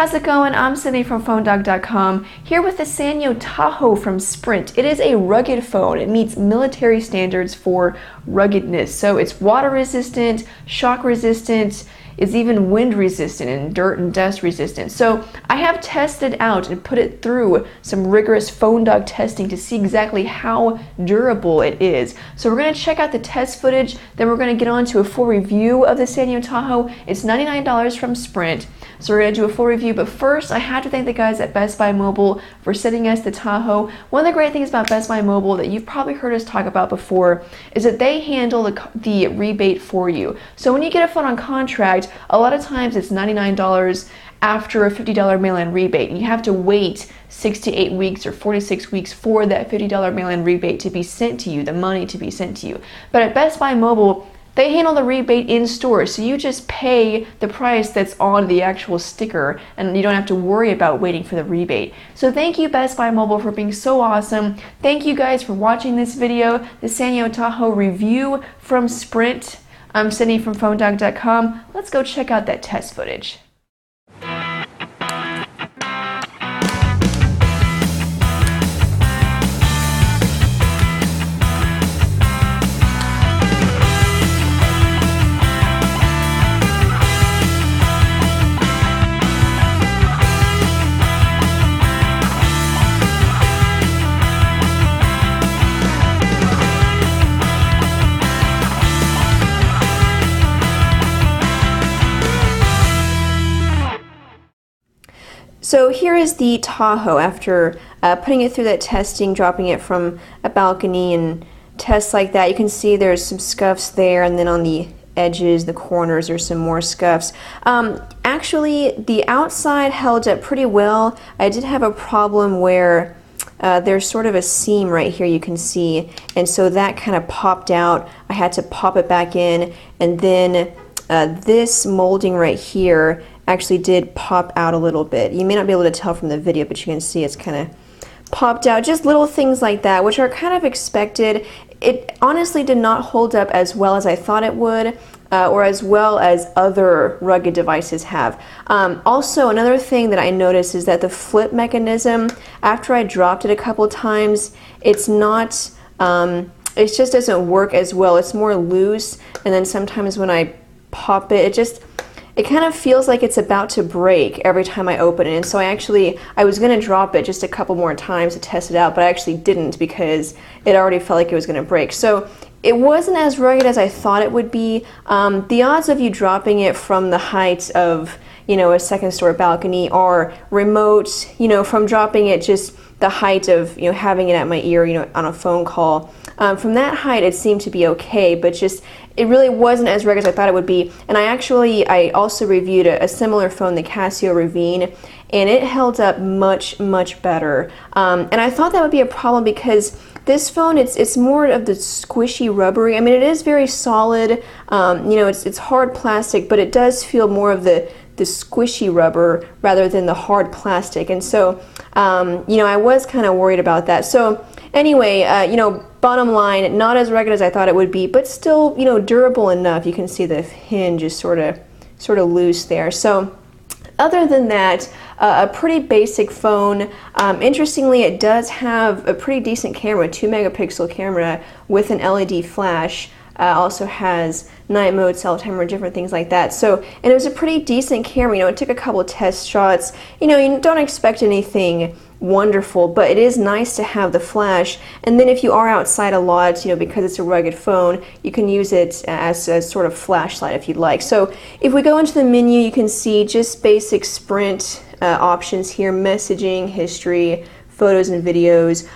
how's it going? I'm Sanyo from PhoneDog.com, here with the Sanyo Taho from Sprint. It is a rugged phone. It meets military standards for ruggedness. So it's water resistant, shock resistant, it's even wind resistant and dirt and dust resistant. So I have tested out and put it through some rigorous PhoneDog testing to see exactly how durable it is. So we're going to check out the test footage, then we're going to get on to a full review of the Sanyo Taho. It's $99 from Sprint. So we're going to do a full review, but first I have to thank the guys at Best Buy Mobile for sending us the Taho. One of the great things about Best Buy Mobile that you've probably heard us talk about before is that they handle the rebate for you. So when you get a phone on contract, a lot of times it's $99 after a $50 mail-in rebate. You have to wait 6 to 8 weeks or 46 weeks for that $50 mail-in rebate to be sent to you, the money to be sent to you. But at Best Buy Mobile, they handle the rebate in store, so you just pay the price that's on the actual sticker and you don't have to worry about waiting for the rebate. So thank you Best Buy Mobile for being so awesome. Thank you guys for watching this video, the Sanyo Taho review from Sprint. I'm Sanyo from PhoneDog.com. Let's go check out that test footage. So here is the Taho after putting it through that testing, dropping it from a balcony and tests like that. You can see there's some scuffs there, and then on the edges, the corners, there's some more scuffs. Actually, the outside held up pretty well. I did have a problem where there's sort of a seam right here you can see, and so that kind of popped out. I had to pop it back in, and then this molding right here actually did pop out a little bit. You may not be able to tell from the video, but you can see it's kind of popped out. Just little things like that, which are kind of expected. It honestly did not hold up as well as I thought it would, or as well as other rugged devices have. Also, another thing that I noticed is that the flip mechanism, after I dropped it a couple times, it's not, it just doesn't work as well. It's more loose, and then sometimes when I pop it, it kind of feels like it's about to break every time I open it. And so I was going to drop it just a couple more times to test it out, but I actually didn't because it already felt like it was going to break. So it wasn't as rugged as I thought it would be. The odds of you dropping it from the height of, you know, a second story balcony or remote, you know, from dropping it just the height of, you know, having it at my ear, you know, on a phone call. From that height, it seemed to be okay, but just it really wasn't as rugged as I thought it would be. And I also reviewed a similar phone, the Casio Ravine, and it held up much, much better. And I thought that would be a problem because this phone, it's more of the squishy rubbery. I mean, it is very solid. You know, it's hard plastic, but it does feel more of the squishy rubber rather than the hard plastic. And so, you know, I was kind of worried about that. So anyway, you know, bottom line, not as rugged as I thought it would be, but still, you know, durable enough. You can see the hinge is sort of loose there. So other than that, a pretty basic phone. Interestingly, it does have a pretty decent camera, 2-megapixel camera with an LED flash. Also has night mode, cell timer, different things like that. So, and it was a pretty decent camera. You know, it took a couple of test shots. You know, you don't expect anything wonderful, but it is nice to have the flash. And then if you are outside a lot, you know, because it's a rugged phone, you can use it as a sort of flashlight if you'd like. So if we go into the menu, you can see just basic Sprint options here: messaging, history, photos and videos.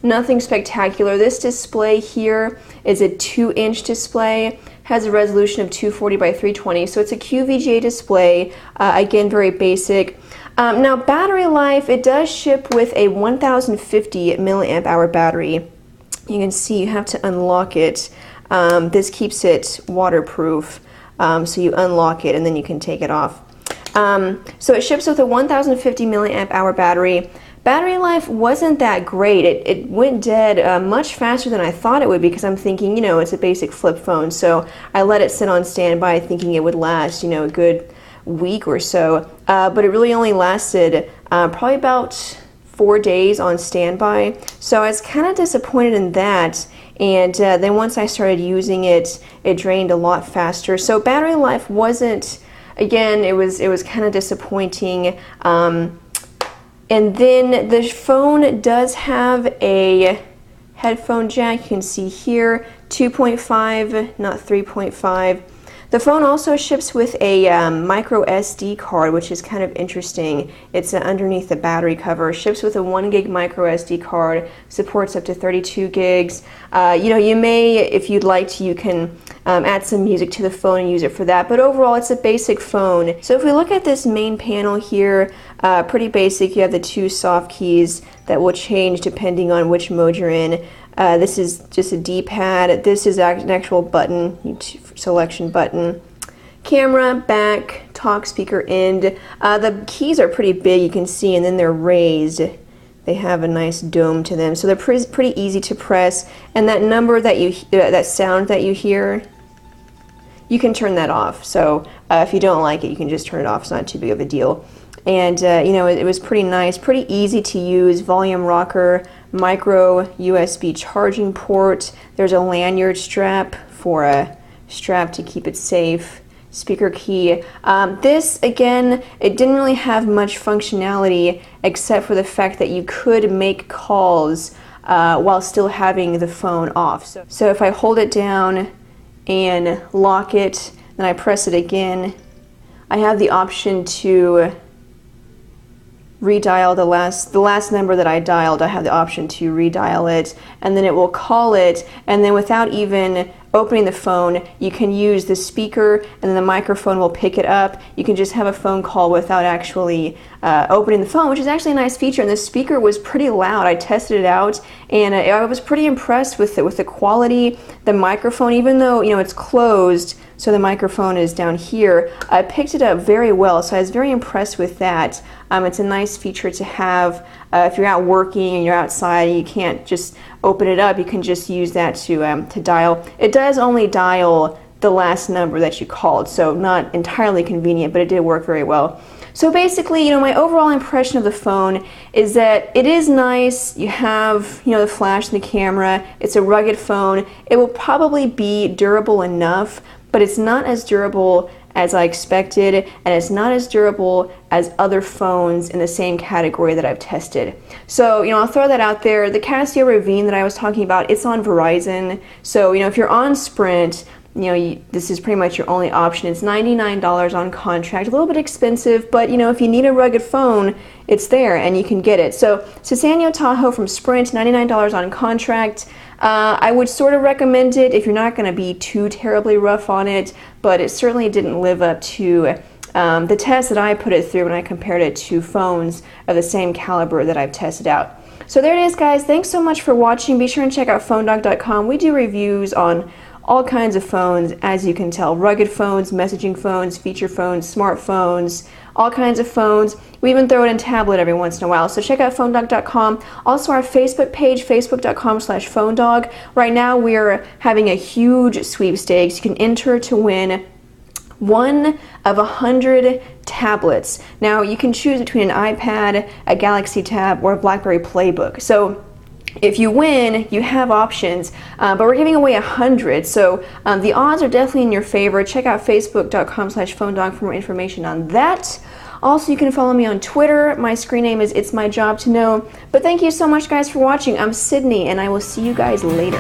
Nothing spectacular. This display here is a 2-inch display, has a resolution of 240 by 320, so it's a QVGA display. Again, very basic. Now, battery life, it does ship with a 1050 milliamp hour battery. You can see you have to unlock it. This keeps it waterproof, so you unlock it and then you can take it off. So it ships with a 1050 milliamp hour battery. Battery life wasn't that great. It went dead much faster than I thought it would, because I'm thinking, you know, it's a basic flip phone, so I let it sit on standby thinking it would last, you know, a good week or so, but it really only lasted probably about 4 days on standby. So I was kind of disappointed in that. And then once I started using it, it drained a lot faster. So battery life wasn't, again, it was kind of disappointing. And then the phone does have a headphone jack. You can see here, 2.5, not 3.5. The phone also ships with a micro SD card, which is kind of interesting. It's underneath the battery cover. Ships with a 1 gig micro SD card, supports up to 32 gigs. You know, you may, if you'd like to, you can add some music to the phone and use it for that. But overall, it's a basic phone. So if we look at this main panel here, pretty basic. You have the 2 soft keys that will change depending on which mode you're in. This is just a D-pad. This is an actual button, selection button. Camera, back, talk, speaker, end. The keys are pretty big, you can see, and then they're raised. They have a nice dome to them, so they're pretty easy to press. And that number that that sound that you hear, you can turn that off. So if you don't like it, you can just turn it off. It's not too big of a deal. And you know, it was pretty nice, pretty easy to use. Volume rocker, micro USB charging port. There's a lanyard strap for a strap to keep it safe. Speaker key. This, again, it didn't really have much functionality except for the fact that you could make calls while still having the phone off. So if I hold it down and lock it, then I press it again, I have the option to redial the last number that I dialed. I have the option to redial it, and then it will call it, and then without even opening the phone, you can use the speaker, and then the microphone will pick it up. You can just have a phone call without actually opening the phone, which is actually a nice feature. And the speaker was pretty loud. I tested it out, and I was pretty impressed with the quality. The microphone, even though, you know, it's closed, so the microphone is down here, I picked it up very well, so I was very impressed with that. It's a nice feature to have if you're out working and you're outside and you can't just open it up. You can just use that to dial. It does only dial the last number that you called, so not entirely convenient, but it did work very well. So basically, you know, my overall impression of the phone is that it is nice. You have, you know, the flash and the camera. It's a rugged phone. It will probably be durable enough, but it's not as durable as I expected, and it's not as durable as other phones in the same category that I've tested. So, you know, I'll throw that out there. The Casio Ravine that I was talking about, it's on Verizon. So, you know, if you're on Sprint, you know, this is pretty much your only option. It's $99 on contract, a little bit expensive, but you know, if you need a rugged phone, it's there and you can get it. So Sanyo Taho from Sprint, $99 on contract. I would sort of recommend it if you're not going to be too terribly rough on it, but it certainly didn't live up to the test that I put it through when I compared it to phones of the same caliber that I've tested out. So there it is, guys. Thanks so much for watching. Be sure and check out phonedog.com. We do reviews on all kinds of phones, as you can tell. Rugged phones, messaging phones, feature phones, smartphones, all kinds of phones. We even throw it in tablet every once in a while. So check out phonedog.com. Also our Facebook page, facebook.com/phonedog. Right now we're having a huge sweepstakes. You can enter to win 1 of 100 tablets. Now you can choose between an iPad, a Galaxy Tab, or a BlackBerry Playbook. So if you win, you have options, but we're giving away 100, so the odds are definitely in your favor. Check out facebook.com/phonedog for more information on that. Also, you can follow me on Twitter. My screen name is It's My Job to Know. But thank you so much, guys, for watching. I'm Sydney, and I will see you guys later.